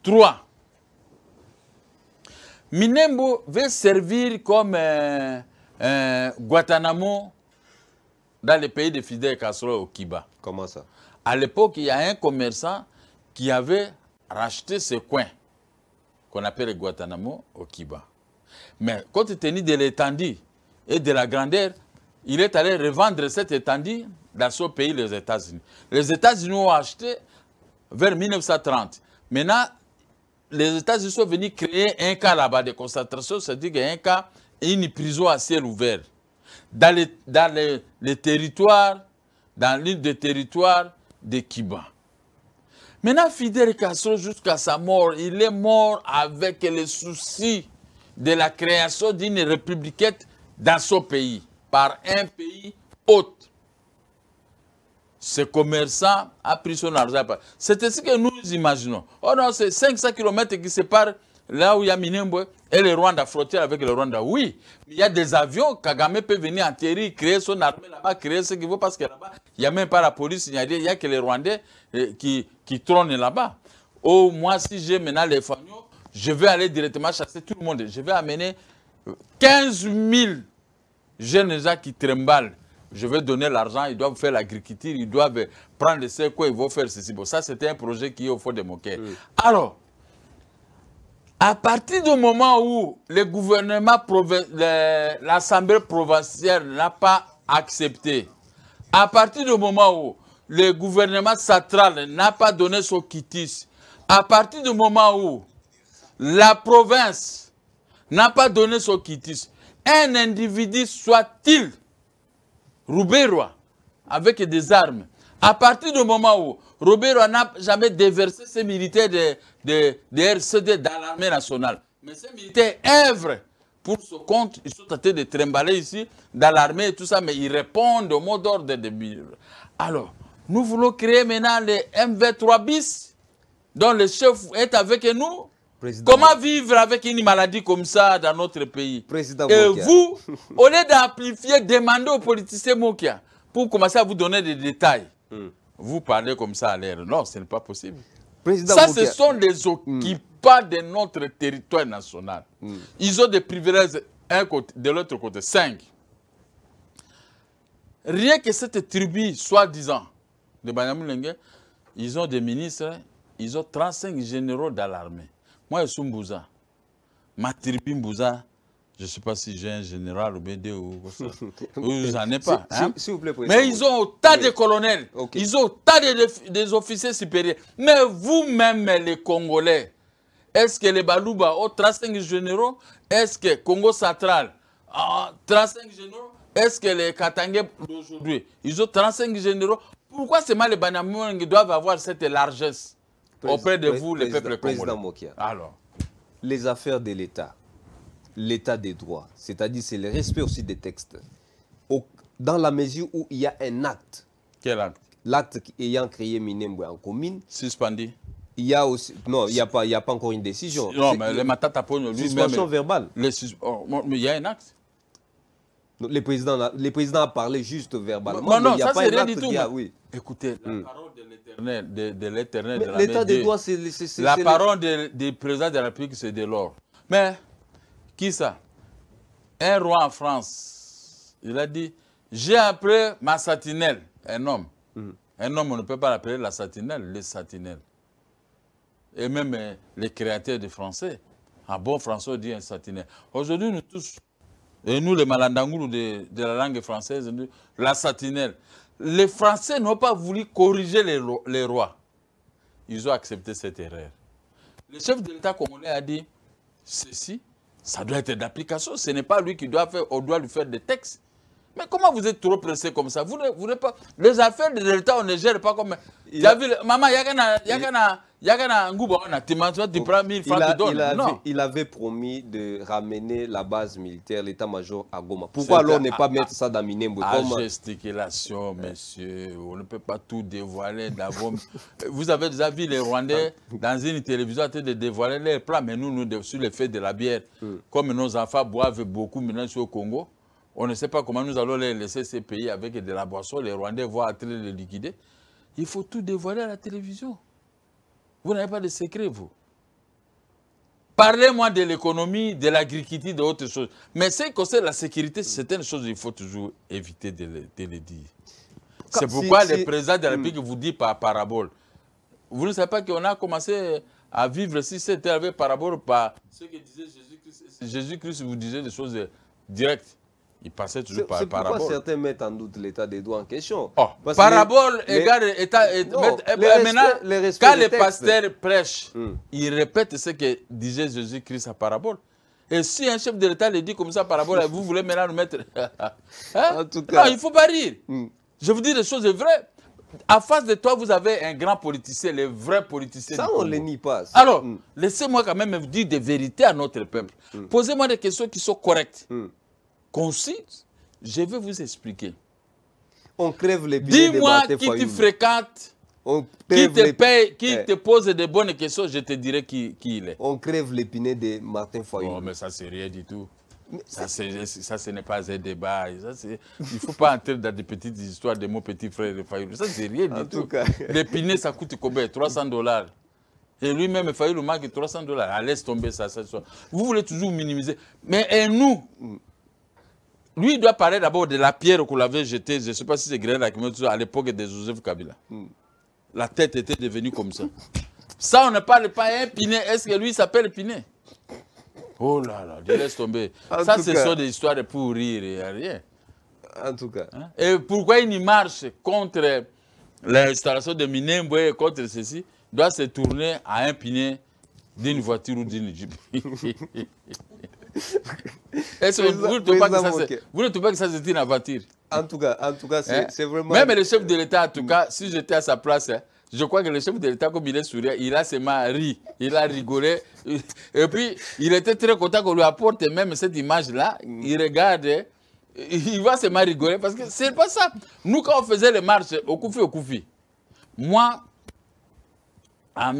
Trois. Minembwe veut servir comme Guantanamo dans les pays de Fidel Castro au Kiba. Comment ça? À l'époque, il y a un commerçant qui avait racheté ce coin qu'on appelle Guantanamo au Kiba. Mais compte tenu de l'étendue et de la grandeur, il est allé revendre cette étendue dans son pays, les États-Unis. Les États-Unis ont acheté vers 1930. Maintenant, les États-Unis sont venus créer un cas là-bas de concentration, c'est-à-dire qu'il y a un cas, une prison à ciel ouvert. Dans les territoires, dans l'île des territoires de Kiba. Maintenant, Fidel Castro, jusqu'à sa mort, il est mort avec les soucis de la création d'une république dans son pays, par un pays hôte. Ce commerçant a pris son argent. C'est ce que nous imaginons. Oh non, c'est 500 km qui séparent là où il y a Minembwe et le Rwanda, frontière avec le Rwanda. Oui, il y a des avions, Kagame peut venir atterrir, créer son armée là-bas, créer ce qu'il veut, parce que là-bas, il n'y a même pas la police, il n'y a que les Rwandais qui trônent là-bas. Oh, moi, si j'ai maintenant les fagnots, je vais aller directement chasser tout le monde. Je vais amener 15 000 jeunes gens qui tremblent. Je vais donner l'argent, ils doivent faire l'agriculture, ils doivent prendre ce quoi, ils vont faire ceci. Bon, ça, c'était un projet qui est au fond de mon cœur. Alors, à partir du moment où le gouvernement, l'Assemblée provinciale n'a pas accepté, à partir du moment où le gouvernement central n'a pas donné son quitus, à partir du moment où la province n'a pas donné son quitus, un individu, soit-il Lubero, avec des armes, à partir du moment où Lubero n'a jamais déversé ses militaires de RCD dans l'armée nationale, mais ces militaires œuvrent pour ce compte, ils sont en train de trimballer ici, dans l'armée et tout ça, mais ils répondent au mot d'ordre de Biro. Alors, nous voulons créer maintenant les MV3 bis, dont le chef est avec nous. Président. Comment vivre avec une maladie comme ça dans notre pays? Président et Mokia. Vous, au lieu d'amplifier, demandez aux politiciens Mokia pour commencer à vous donner des détails. Vous parlez comme ça à l'air. Non, ce n'est pas possible. Président ça, Mokia. Ce sont les occupants de notre territoire national. Ils ont des privilèges de l'autre côté. 5. Rien que cette tribu, soi-disant, de Banyamulenge, ils ont des ministres, ils ont 35 généraux dans l'armée. Moi, je suis Mbouza. Ma tribu Mbouza, je ne sais pas si j'ai un général ou BD ou ça. Je n'en ai pas. S'il vous plaît, mais ils ont autant de colonels, ils ont autant des officiers supérieurs. Mais vous-même, les Congolais, est-ce que les Balouba ont 35 généraux? Est-ce que Congo central a 35 généraux? Est-ce que les Katangais d'aujourd'hui, ils ont 35 généraux? Pourquoi seulement les Banyamulenge doivent avoir cette largesse auprès de vous, les peuples congolais? Président Mokia, alors, les affaires de l'État, l'état des droits, c'est-à-dire c'est le respect aussi des textes. Dans la mesure où il y a un acte. Quel acte? L'acte ayant créé Minembwe en commune. Suspendu. Il y a aussi... Non, il n'y a pas encore une décision. Non, mais le Matata Pogno, lui-même... Suspension verbale. Mais il y a un acte. Le président a parlé juste verbalement. Non, il n'y a ça pas c'est un rien acte du tout. Oui. Écoutez, la parole de l'éternel, de la l'état des Dieu. droits, c'est... La parole du président de la République, c'est de l'or. Mais, qui ça? Un roi en France, il a dit, j'ai appelé ma sentinelle, un homme, Un homme, on ne peut pas l'appeler la satinelle, les satinelles. Et même les créateurs de français. Un bon français dit un satinelle. Aujourd'hui, nous tous, et nous les malandangous de la langue française, la satinelle. Les Français n'ont pas voulu corriger les rois. Ils ont accepté cette erreur. Le chef de l'État congolais a dit, ceci, ça doit être d'application. Ce n'est pas lui qui doit faire, on doit lui faire des textes. Mais comment vous êtes trop pressé comme ça? Vous ne pas. Les affaires de l'État, on ne gère pas comme. Tu as vu, maman, tu prends 1000 francs, tu donnes. Non. Il avait promis de ramener la base militaire, l'état-major à Goma. Pourquoi alors ne pas mettre ça dans Minembwe? Gesticulation, monsieur. On ne peut pas tout dévoiler d'abord. Vous avez déjà vu les Rwandais dans une télévision en train de dévoiler les plats, mais nous, sur le fait de la bière, comme nos enfants boivent beaucoup maintenant au Congo. On ne sait pas comment nous allons les laisser ces pays avec de la boisson. Les Rwandais vont en train de les liquider. Il faut tout dévoiler à la télévision. Vous n'avez pas de secret, vous. Parlez-moi de l'économie, de l'agriculture, d'autres choses. Mais ce qui concerne la sécurité, c'est certaines choses qu'il faut toujours éviter de le dire. C'est pourquoi le président de la République vous dit par parabole. Vous ne savez pas qu'on a commencé à vivre si c'était avec parabole par ce que disait Jésus-Christ. Jésus-Christ vous disait des choses directes. Il passait toujours par parabole. Pourquoi certains mettent en doute l'état des droits en question. Parabole égale état. Maintenant, quand les pasteurs prêchent, ils répètent ce que disait Jésus-Christ à parabole. Et si un chef de l'État le dit comme ça, parabole, vous voulez maintenant nous mettre. En tout cas, non, il ne faut pas rire. Je vous dis des choses vraies. En face de toi, vous avez un grand politicien, les vrais politiciens. Ça, on ne le nie pas. Alors, laissez-moi quand même dire des vérités à notre peuple. Posez-moi des questions qui sont correctes. Concise, je vais vous expliquer. On crève les billets. Dis-moi qui tu fréquentes, qui te paye, qui te pose de bonnes questions, je te dirai qui il est. On crève l'épinay de Martin Fayulu. Oh, mais ça, c'est rien du tout. Ça, ce n'est pas un débat. Il ne faut pas entrer dans des petites histoires de mon petit frère de Fayulu. Ça, c'est rien du tout. L'épinay, ça coûte combien? 300 $. Et lui-même, Fayulu marque 300 $. Laisse tomber ça. Vous voulez toujours minimiser. Mais nous... Lui, il doit parler d'abord de la pierre qu'on avait jetée, je ne sais pas si c'est Grenada à l'époque de Joseph Kabila. La tête était devenue comme ça. Ça, on ne parle pas un Pinet. Est-ce que lui s'appelle Pinet? Oh là là, je laisse tomber. Ça, ce sont des histoires pour rire, il n'y a rien. En tout cas. Et pourquoi il marche contre l'installation de Minembwe, contre ceci, doit se tourner à un Pinet d'une voiture ou d'une jeep. Est-ce que vous ne trouvez pas que ça c'est une aventure? En tout cas, c'est vraiment... Même le chef de l'État, en tout cas, si j'étais à sa place, je crois que le chef de l'État, comme il est souriant, il a seulement ri, il a rigolé. Et puis, il était très content qu'on lui apporte même cette image-là. Il regarde, il va seulement rigoler parce que c'est pas ça. Nous, quand on faisait les marches au Koufi, moi, en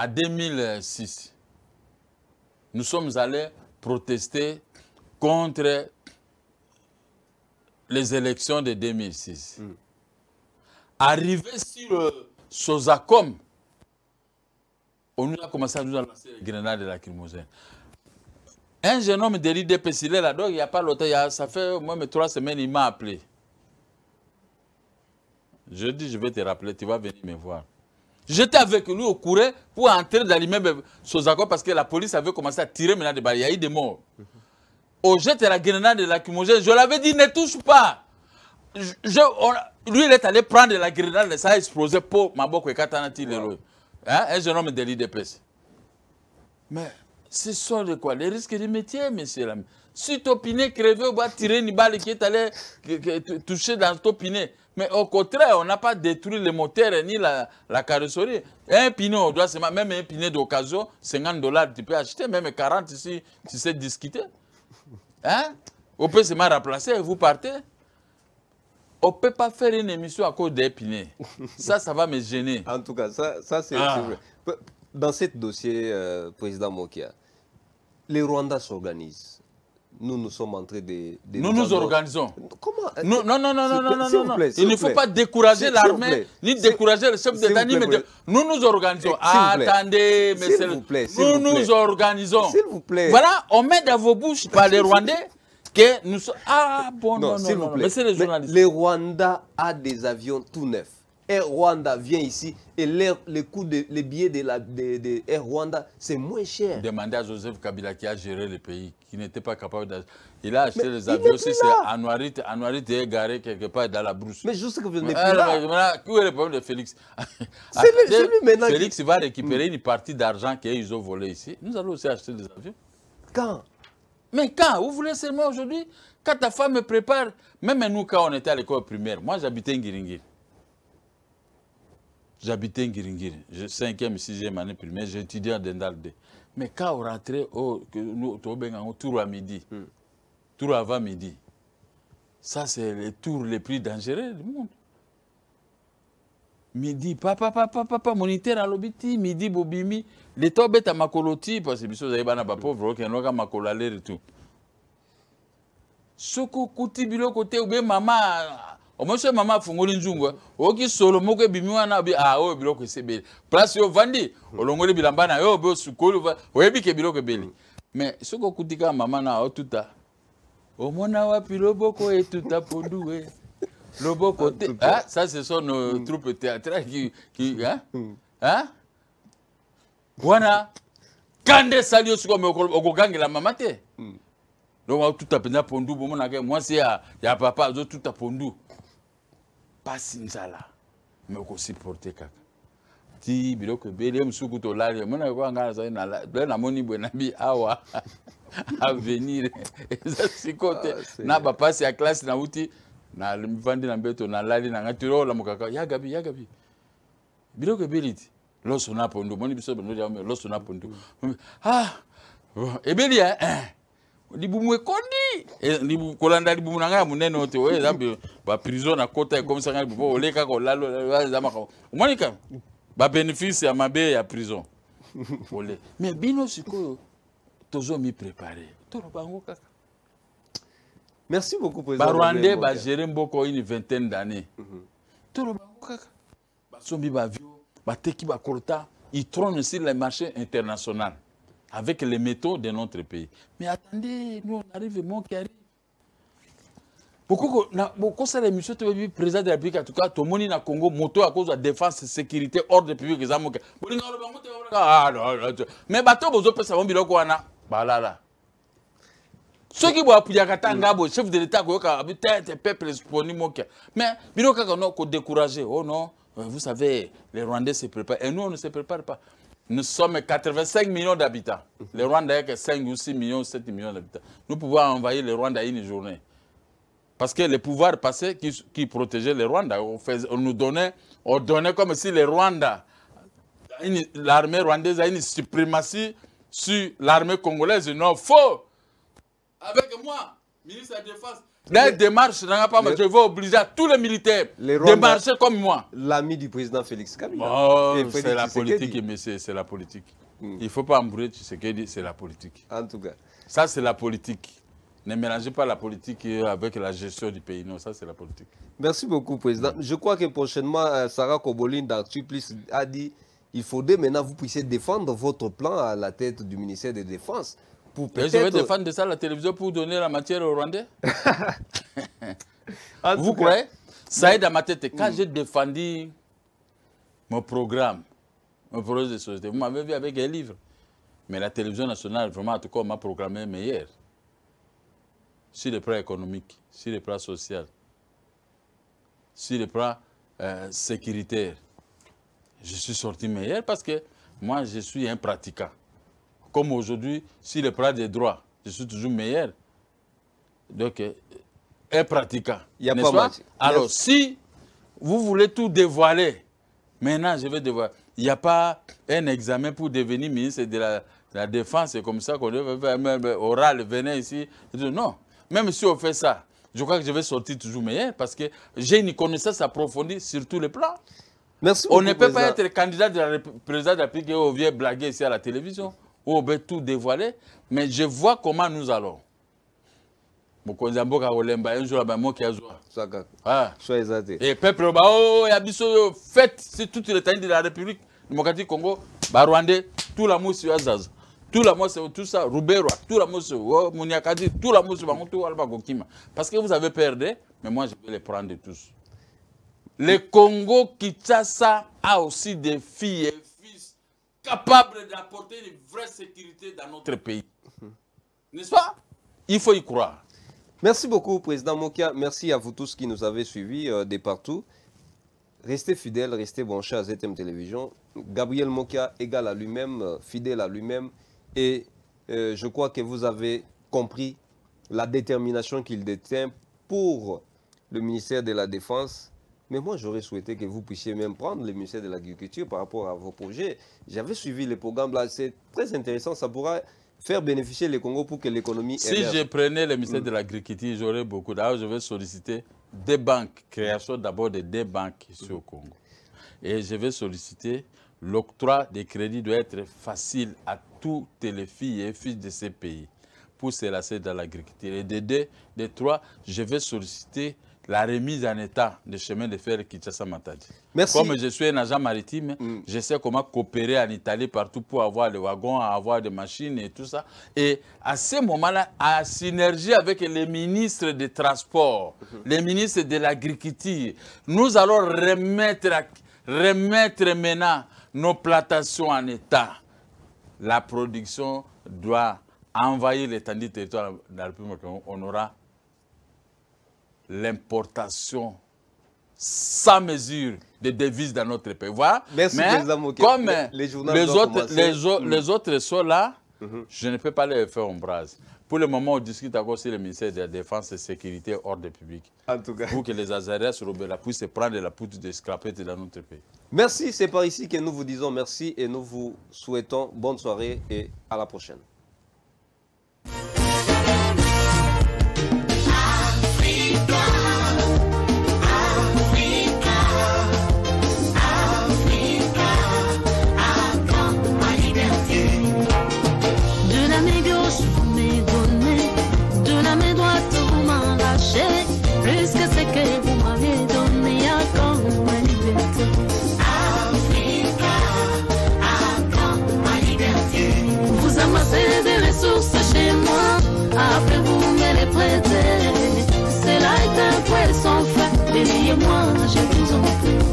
2006, nous sommes allés protester contre les élections de 2006. Arrivé sur Sozacom, on nous a commencé à nous lancer les grenades de lacrymogènes. Un jeune homme de l'IDPS, il est là, donc il n'y a pas longtemps, ça fait au moins 3 semaines, il m'a appelé. Je dis, je vais te rappeler, tu vas venir me voir. J'étais avec lui au courant pour entrer dans l'immeuble Sozacom parce que la police avait commencé à tirer maintenant des balles. Il y a eu des morts. Au jet de la grenade de lacrymogène, je l'avais dit, ne touche pas. Lui, il est allé prendre la grenade, ça a explosé pour Maboko et Katanati. Un jeune homme de l'IDPS. Mais ce sont de quoi? Les risques du métier, monsieur l'ami. Si ton pinet crevé, on va tirer une balle qui est allée toucher dans ton pinet. Mais au contraire, on n'a pas détruit le moteur ni la carrosserie. Un pinet, on doit même un pinet d'occasion, 50 $, tu peux acheter, même 40 si tu sais discuter. Hein? On peut se remplacer et vous partez. On ne peut pas faire une émission à cause des pinets. Ça va me gêner. En tout cas, ça c'est vrai. Dans ce dossier, Président Mokia, les Rwandais s'organisent. Nous sommes en train de nous organisons. Comment? Non. Il ne faut pas décourager l'armée, ni décourager le chef d'État, ni... Nous nous organisons. Attendez, monsieur. Nous nous organisons. S'il vous plaît. Voilà, on met dans vos bouches par les Rwandais que nous sommes... Ah bon, non, s'il vous plaît. Mais c'est les journalistes. Le Rwanda a des avions tout neufs. Air Rwanda vient ici et les coûts les billets de Air Rwanda, c'est moins cher. Demandez à Joseph Kabila qui a géré le pays, qui n'était pas capable de... Il a acheté les avions aussi, c'est Anouarit est garé quelque part dans la brousse. Mais je sais que vous n'êtes plus là. Où est le problème de Félix? C'est lui maintenant. Félix va récupérer une partie d'argent qu'ils ont volé ici. Nous allons aussi acheter des avions. Quand? Mais quand? Vous voulez seulement aujourd'hui? Quand ta femme me prépare, même nous quand on était à l'école primaire, moi j'habitais Ngiringiri. J'habitais Ngiringiri, 5e, 6e année primaire, j'ai étudié à Dendalde. Mais quand on rentrait au tour à midi, tour avant midi, ça c'est les tours les plus dangereux du monde. Midi, papa, moniteur à l'obiti, midi, bobimi, les tobet à makoloti, parce que vous avez pas pauvre, qui n'a makolale et tout. Soko kuti bilo côté ou bien maman. O mo mama fungoli nzungu o ki solo moko bimiwa na bi o biloko sebele place yo vandi o longoli bilamba na yo be sukolo o yebi ke biloko beli mais soko kutika mama na o tuta o mona wa piloboko et tuta ponduwe loboko te ah ça ce sont nos troupes théâtrales qui wana kande salio soko o gangela mama te donc tuta pena pondu bo mona ke moi c'est ya papa zo tuta pondu pas sinzala mais ko supporter kaka ti biloko bele msuku to lali mona ko ngala za na moni bwe bi awa à venir ça sikote na ba passe ya classe na uti na mvandi na mbeto na lali na ngatiro la mukaka ya gabi biloko beliti loso na pondo moni biso bendo ya loso na pondo ebeli libumu ekondi libu kolanda libumu nanga munene ote we zambi ba prison na kota comme ça ngali bo oleka ko lalo zama ko monika ba bénéfice ya mabe ya prison olé mais bino sikoyo tozo mi préparer to bango kaka. Merci beaucoup président. Ba Rwandais ba gérer mboko une vingtaine d'années to bango kaka ba sombi ba vio ba teki ba korta ils trônent sur les marchés internationaux avec les métaux de notre pays. Mais attendez, nous on arrive, mon qui arrive. Pourquoi ça l'émission tu président de la République en tout cas tout le monde na Congo moto à cause de la défense sécurité ordre public les amours. Ah non, mais bateau bozo peut savoir biloko wana balala. Ceux qui boivent pour Yakatanga, chef de l'État ko ka habiter peuple disponible moka. Mais biloko ka no ko décourager. Oh non, vous savez les Rwandais se préparent et nous on ne se prépare pas. Nous sommes 85 millions d'habitants. Le Rwanda est que 5 ou 6 millions, 7 millions d'habitants. Nous pouvons envahir le Rwanda une journée. Parce que les pouvoirs passés qui protégeaient le Rwanda, on nous donnait, comme si le Rwanda, l'armée rwandaise a une suprématie sur l'armée congolaise. Non, faux. Avec moi, ministre de la Défense, la démarche, je vais obliger à tous les militaires de marcher comme moi. L'ami du président Félix Kabila. Oh, c'est la politique, monsieur, c'est la politique. Il ne faut pas embrouiller Tshisekedi, c'est la politique. En tout cas. Ça, c'est la politique. Ne mélangez pas la politique avec la gestion du pays. Non, ça, c'est la politique. Merci beaucoup, président. Je crois que prochainement, Sarah Kobolin d'Artuplis a dit il faudrait maintenant que vous puissiez défendre votre plan à la tête du ministère de la Défense. Je vais défendre de ça à la télévision pour donner la matière aux Rwandais. Vous croyez? Ça aide à ma tête. Quand j'ai défendu mon programme, mon projet de société, vous m'avez vu avec un livre. Mais la télévision nationale, vraiment, en tout cas, m'a programmé meilleur. Sur le plan économique, sur le plan social, sur le plan sécuritaire. Je suis sorti meilleur parce que moi, je suis un pratiquant. Comme aujourd'hui, sur le plan des droits, je suis toujours meilleur. Donc, un pratiquant. Il y a pas mal. Alors, si vous voulez tout dévoiler, maintenant, je vais dévoiler. Il n'y a pas un examen pour devenir ministre de la Défense. C'est comme ça qu'on devait faire même oral, venez ici. Non. Même si on fait ça, je crois que je vais sortir toujours meilleur parce que j'ai une connaissance approfondie sur tous les plans. Merci on ne peut pas être candidat de la présidence de la République et on vient blaguer ici à la télévision. Où on veut tout dévoiler, mais je vois comment nous allons. Un jour, et peuple, faites, c'est toute l'état de la République démocratique Congo, Rwandais, tout la mousse sur Azaz. tout la mois, tout ça, Roubero, tout la mois, Mouniakadi, tout la mois, tout Alba Gokima. Parce que vous avez perdu, mais moi, je vais les prendre tous. Le Congo-Kinshasa a aussi des filles et fils capables d'apporter une vraie sécurité dans notre pays. N'est-ce pas? Il faut y croire. Merci beaucoup, Président Mokia. Merci à vous tous qui nous avez suivis de partout. Restez fidèles, restez branchés à ZM Télévision. Gabriel Mokia égal à lui-même, fidèle à lui-même. Et je crois que vous avez compris la détermination qu'il détient pour le ministère de la Défense. Mais moi, j'aurais souhaité que vous puissiez même prendre le ministère de l'Agriculture par rapport à vos projets. J'avais suivi les programmes là. C'est très intéressant. Ça pourra faire bénéficier le Congo pour que l'économie émerge. Si je prenais le ministère de l'Agriculture, j'aurais beaucoup. D'ailleurs, je vais solliciter des banques, création d'abord de des banques ici au Congo. Et je vais solliciter l'octroi des crédits doit être facile à toutes les filles et fils de ces pays pour se lancer dans l'agriculture. Et de deux, de trois, je vais solliciter la remise en état des chemins de fer Kinshasa-Matadi. Merci. Comme je suis un agent maritime, je sais comment coopérer en Italie partout pour avoir les wagons, avoir des machines et tout ça. Et à ce moment-là, à synergie avec les ministres des Transports, les ministres de l'Agriculture, nous allons remettre maintenant nos plantations en état. La production doit envahir l'étendue du territoire de la République. On aura l'importation sans mesure de devises dans notre pays. Voilà. Merci, mais comme les autres sont là, je ne peux pas les faire ombrage. Pour le moment, on discute encore sur le ministère de la Défense et de la Sécurité ordre public. En tout cas. Pour que les Azarias puissent prendre la poudre de scrapette dans notre pays. Merci, c'est par ici que nous vous disons merci et nous vous souhaitons bonne soirée et à la prochaine. Plus que ce que vous m'avez donné à quand ma liberté. Africa, à quand ma liberté. Vous amassez des ressources chez moi, après vous me les prêtez. Cela est un poisson fait, déliez-moi, je vous en prie.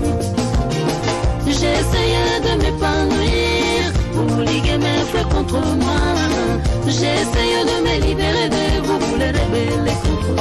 J'ai essayé de m'épanouir pour liguer mes frères contre moi. J'ai essayé de me libérer de vous, les rebelles contre moi.